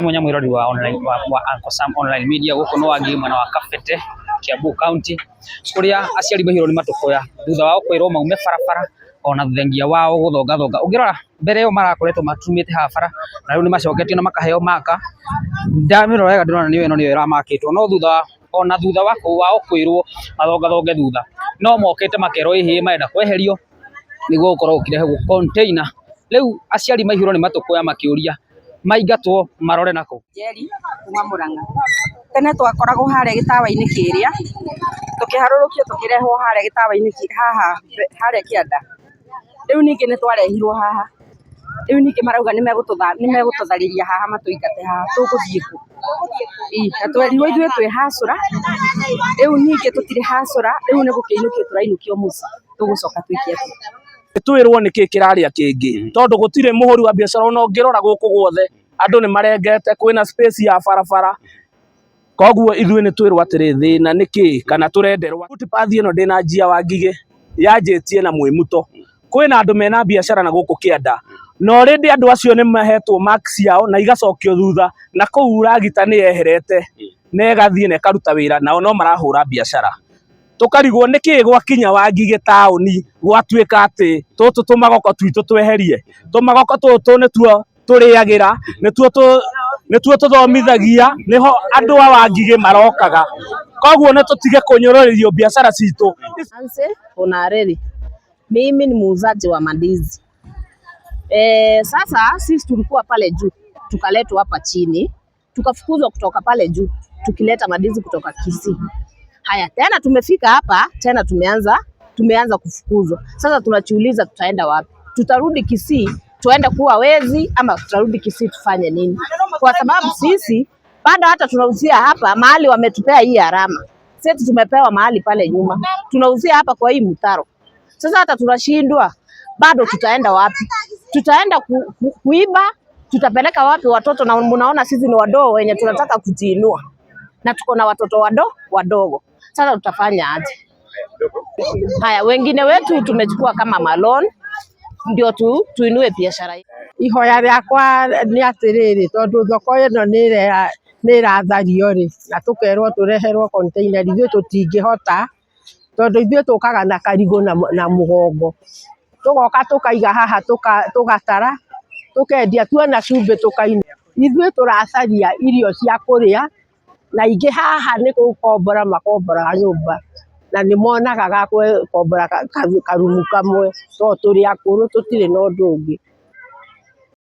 Mwenye mwirori wa online wa Uncle Sam online media guku no wangi mwana wa Kabete Kiambu County kuria aciari bahiro ni matukoya thutha wao kwirwo maume barabara ona thuthengia wao guthonga ungirora mbere yo marakoretwo matumite ha bara na riu ni macoketio na makaheo maka ndamirora wega ndona niyo ino niyo iramakitwo no thutha wao kwirwo mathonga thutha no mokete makero ihi maenda kweherio niguo gukorwo ukirehe container riu aciari mahiro ni matukoya makiuria maingatwo marore nako Jeri kuma Muranga tene twakoragwo hare gitawa-ini kiria tukiharurukio tukirehwo hare gitawa-ini haha hare kianda riu ningi ni twarehirwo haha riu ningi marauga ni megututharĩria haha matuingate haha tuguthie ku na twerirwo ithuĩ twi hacũra riu ningi tutire hacũra riu ni gukiinukio turainukio muci tugucoka twike twirwo niki kiraria kingi tondu gutire muhuri wa biashara ona ngirora guku guothe andu ni marengete kwina space ya barabara koguo ithuĩ ni twirwo atiri thina niki kana turenderwa footpath ino ndina njia wa Ngigĩ yanjitie na mwimuto kwina andu mena biashara na guku kianda no already andu acio ni mahetwo marks yao na igacokio thutha na kuu ragita ni yeherete na igathie na ikaruta wira nao no marahura biashara tukarigwo niki gwakinya wa Ngigĩ taoni gwatuika ati tutu tumagoko twitu tweherie tumagoko tutu nituo turiagira nituo tuthomithagia niho andu wa Ngigĩ marokaga koguo ne tutige kunyororerio biashara citu. Onareli mimi ni muuzaji wa mandizi sasa sisi tulikuwa pale juu tukaletwa hapa chini tukafukuzwa kutoka pale juu tukileta mandizi kutoka Kisii. Haya tena tumefika hapa tena tumeanza kufukuzwa. Sasa tunajiuliza tutaenda wapi? Tutarudi Kisii tuende kuwa wezi ama tutarudi Kisii tufanye nini? Kwa sababu sisi bado hata tunauzia hapa mahali wametupea hii alama. Sisi tumepewa mahali pale nyuma. Tunauzia hapa kwa hii mtaro. Sasa hata tunashindwa bado tutaenda wapi? Tutaenda kuiba, tutapeleka wapi watoto na mnaona sisi ni wadogo wenye tunataka kujiinua. Na tuko na watoto wadogo. Sasa tutafanya aje? Haya wengine wetu tumechukua kama malon ndio tuinue biashara hii. Ihoya riakwa ni atiriri tondu thoko ino ni irathario ri na tukerwo tureherwo container ithuĩ tutingihota tondu ithuĩ tukaga na karigo na mugongo tugoka tukaiga haha tugatara tukendia tuona cumbi tukaina ithuĩ turacaria irio cia kuria na ingi haha ni gukombora makombora nyumba na ni monaga ga gukombora karumu kamwe to turi akuru tutire na undu ungi